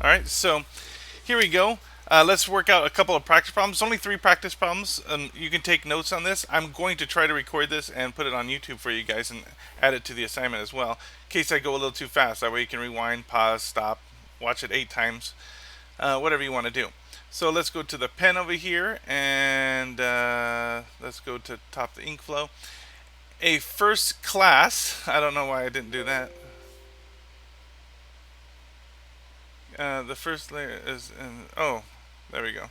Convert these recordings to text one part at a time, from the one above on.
All right, so here we go. Let's work out a couple of practice problems. Only 3 practice problems. You can take notes on this. I'm going to try to record this and put it on YouTube for you guys and add it to the assignment as well, in case I go a little too fast. That way you can rewind, pause, stop, watch it 8 times, whatever you want to do. So let's go to the pen over here and let's go to top the ink flow. A first class, I don't know why I didn't do that. The first layer is in, oh, there we go.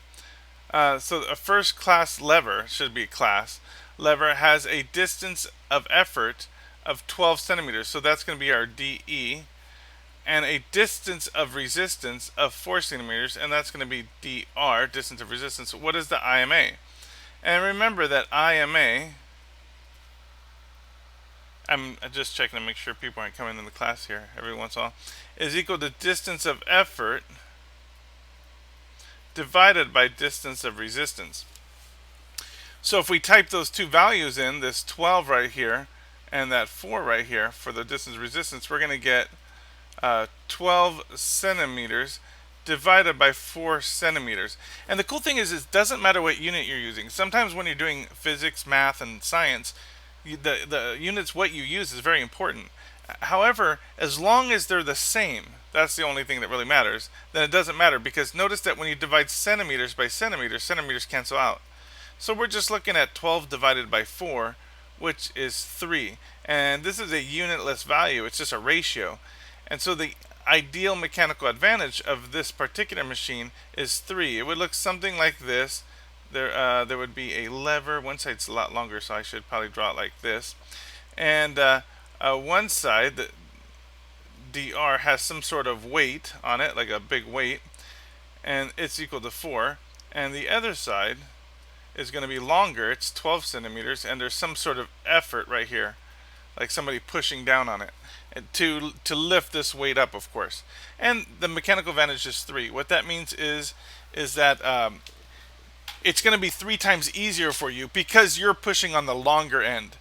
So a first class lever should be a class. Lever has a distance of effort of 12 centimeters. So that's going to be our DE. And a distance of resistance of 4 centimeters. And that's going to be DR, distance of resistance. What is the IMA? And remember that IMA, I'm just checking to make sure people aren't coming in the class here every once in a while, is equal to distance of effort divided by distance of resistance. So if we type those two values in, this 12 right here and that 4 right here for the distance of resistance, we're going to get 12 centimeters divided by 4 centimeters. And the cool thing is it doesn't matter what unit you're using. Sometimes when you're doing physics, math, and science, the units what you use is very important. However, as long as they're the same, that's the only thing that really matters, then it doesn't matter, because notice that when you divide centimeters by centimeters, centimeters cancel out. So we're just looking at 12 divided by 4, which is 3. And this is a unitless value, it's just a ratio. And so the ideal mechanical advantage of this particular machine is 3. It would look something like this. There would be a lever. One side's a lot longer, so I should probably draw it like this. And one side, the dr, has some sort of weight on it, like a big weight, and it's equal to 4. And the other side is going to be longer. It's 12 centimeters, and there's some sort of effort right here, like somebody pushing down on it to lift this weight up, of course. And the mechanical advantage is 3. What that means is that it's going to be 3 times easier for you because you're pushing on the longer end.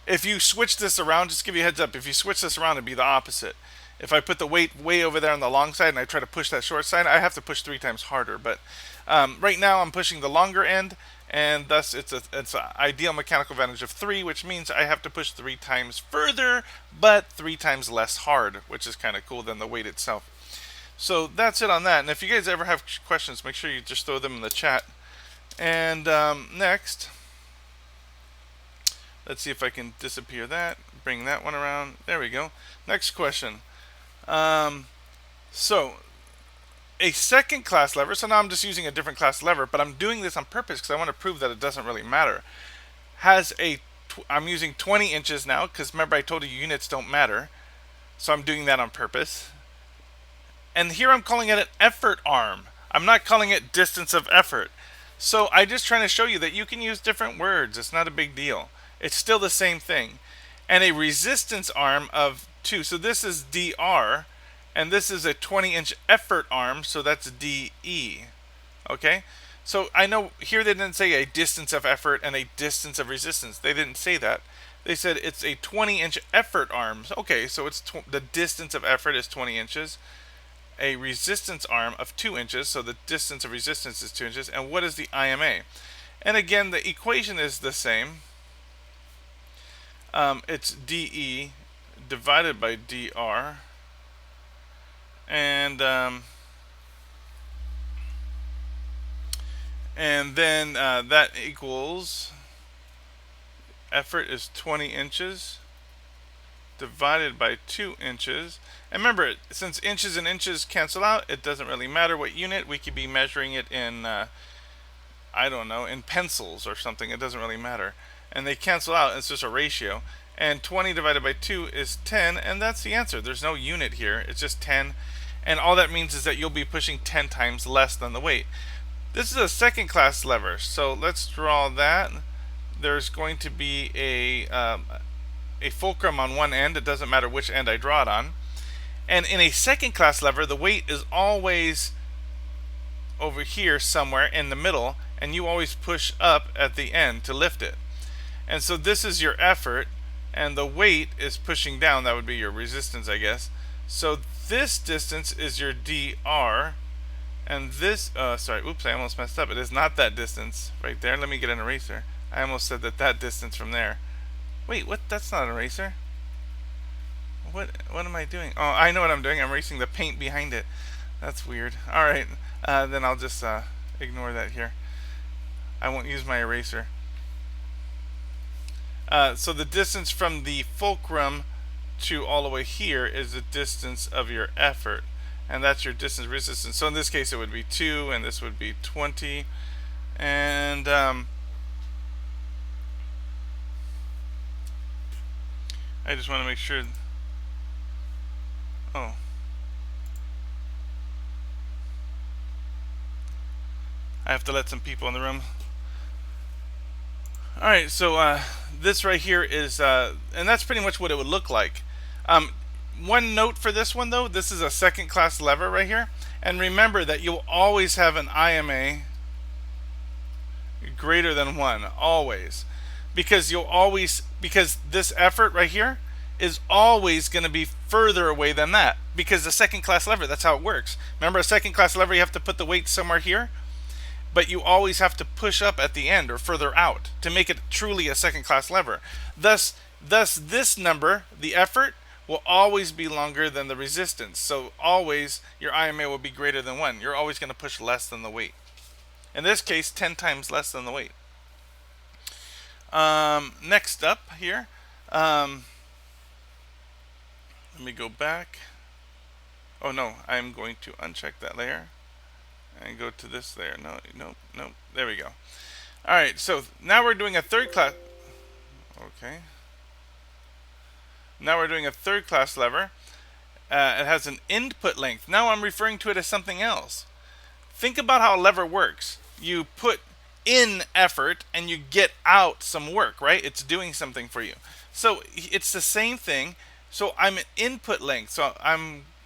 If you switch this around, just give you a heads up, if you switch this around, it'd be the opposite. If I put the weight way over there on the long side and I try to push that short side, I have to push 3 times harder. But right now I'm pushing the longer end, and thus it's an ideal mechanical advantage of 3, which means I have to push 3 times further, but 3 times less hard, which is kind of cool than the weight itself. So that's it on that. And if you guys ever have questions, make sure you just throw them in the chat. And next, let's see if I can disappear that, bring that one around. There we go. Next question. So a second class lever, so now I'm just using a different class lever, but I'm doing this on purpose because I want to prove that it doesn't really matter, has I'm using 20 inches now because remember I told you units don't matter, so I'm doing that on purpose. And here I'm calling it an effort arm. I'm not calling it distance of effort. So I'm just trying to show you that you can use different words. It's not a big deal. It's still the same thing. And a resistance arm of 2. So this is dr, and this is a 20-inch effort arm, so that's DE. Okay? So I know here they didn't say a distance of effort and a distance of resistance. They didn't say that. They said it's a 20-inch effort arm. Okay, so it's the distance of effort is 20 inches. A resistance arm of 2 inches, so the distance of resistance is 2 inches. And what is the IMA? And again, the equation is the same. It's DE divided by DR, and then that equals effort is 20 inches divided by 2 inches. And remember, since inches and inches cancel out, it doesn't really matter what unit. We could be measuring it in I don't know, in pencils or something. It doesn't really matter. And they cancel out. It's just a ratio. And 20 divided by 2 is 10, and that's the answer. There's no unit here. It's just 10. And all that means is that you'll be pushing 10 times less than the weight. This is a second class lever. So let's draw that. There's going to be a fulcrum on one end. It doesn't matter which end I draw it on. And in a second class lever, the weight is always over here somewhere in the middle, and you always push up at the end to lift it. And so this is your effort, and the weight is pushing down. That would be your resistance, I guess. So this distance is your dr, and this, sorry, oops, I almost messed up. It is not that distance right there. Let me get an eraser. I almost said that distance from there. Wait, what? That's not an eraser. What am I doing? Oh, I know what I'm doing. I'm erasing the paint behind it. That's weird. All right, then I'll just ignore that here. I won't use my eraser. So the distance from the fulcrum to all the way here is the distance of your effort, and that's your distance resistance. So in this case it would be 2, and this would be 20, and I just want to make sure. Oh, I have to let some people in the room. Alright, so this right here is, and that's pretty much what it would look like. One note for this one though, this is a second class lever right here. And remember that you'll always have an IMA greater than 1, always. Because this effort right here is always going to be further away than that. Because the second class lever, that's how it works. Remember, a second class lever, you have to put the weight somewhere here, but you always have to push up at the end or further out to make it truly a second class lever. Thus this number, the effort, will always be longer than the resistance. So always your IMA will be greater than 1. You're always going to push less than the weight. In this case, 10 times less than the weight. Next up here, let me go back. Oh no, I'm going to uncheck that layer and go to this layer. No. There we go. All right, so now we're doing a third class. Okay. Now we're doing a third class lever. It has an input length. Now I'm referring to it as something else. Think about how a lever works. You put in effort and you get out some work, right? It's doing something for you. So it's the same thing. So I'm an input length. So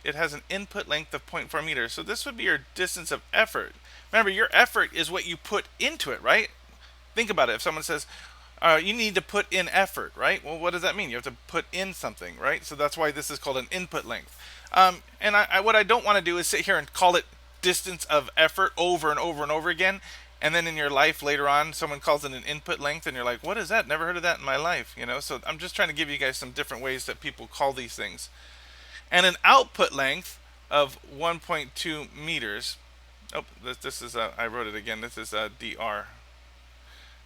it has an input length of 0.4 meters. So this would be your distance of effort. Remember, your effort is what you put into it, right? Think about it. If someone says, you need to put in effort, right? Well, what does that mean? You have to put in something, right? So that's why this is called an input length. And what I don't want to do is sit here and call it distance of effort over and over and over again. And then in your life later on, someone calls it an input length, and you're like, what is that? Never heard of that in my life, you know? So I'm just trying to give you guys some different ways that people call these things. And an output length of 1.2 meters. Oh, this is, I wrote it again. This is dr.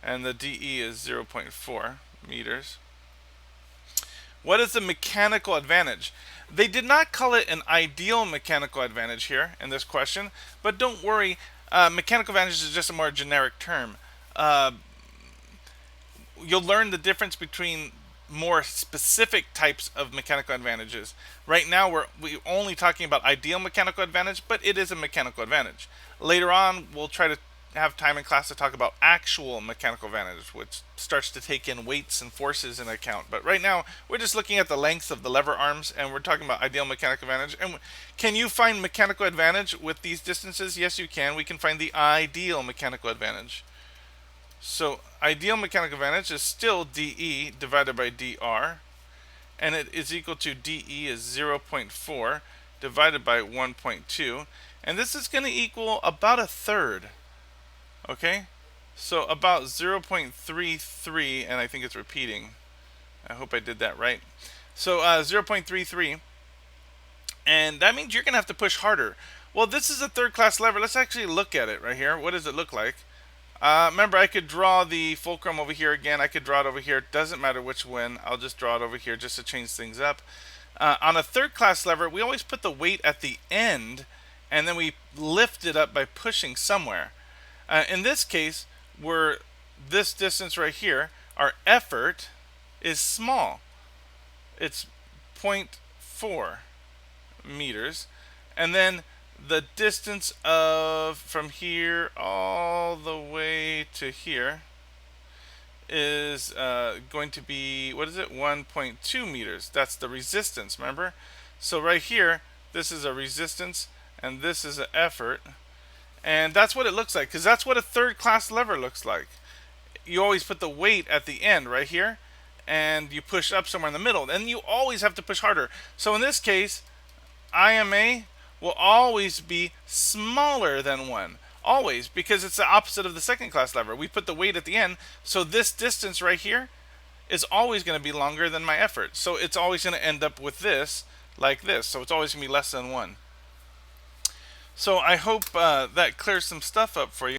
And the dE is 0.4 meters. What is the mechanical advantage? They did not call it an ideal mechanical advantage here in this question, but don't worry, mechanical advantage is just a more generic term. You'll learn the difference between more specific types of mechanical advantages. Right now we're only talking about ideal mechanical advantage, but it is a mechanical advantage. Later on we'll try to have time in class to talk about actual mechanical advantage, which starts to take in weights and forces in account. But right now we're just looking at the length of the lever arms, and we're talking about ideal mechanical advantage. And can you find mechanical advantage with these distances? Yes, you can. We can find the ideal mechanical advantage. So ideal mechanical advantage is still dE divided by dr, and it is equal to dE is 0.4 divided by 1.2, and this is going to equal about a third. Okay, so about 0.33, and I think it's repeating. I hope I did that right. So 0.33, and that means you're going to have to push harder. Well, this is a third class lever. Let's actually look at it right here. What does it look like? Remember, I could draw the fulcrum over here again. I could draw it over here. It doesn't matter which one. I'll just draw it over here just to change things up. On a third class lever, we always put the weight at the end, and then we lift it up by pushing somewhere. In this case, where this distance right here, our effort is small. It's 0.4 meters. And then the distance of from here all the way to here is going to be, what is it, 1.2 meters. That's the resistance, remember? So right here, this is a resistance, and this is an effort. And that's what it looks like, because that's what a third class lever looks like. You always put the weight at the end right here, and you push up somewhere in the middle, and you always have to push harder. So in this case, IMA will always be smaller than 1. Always, because it's the opposite of the second class lever. We put the weight at the end, so this distance right here is always going to be longer than my effort. So it's always going to end up with this, like this. So it's always going to be less than 1. So I hope that clears some stuff up for you.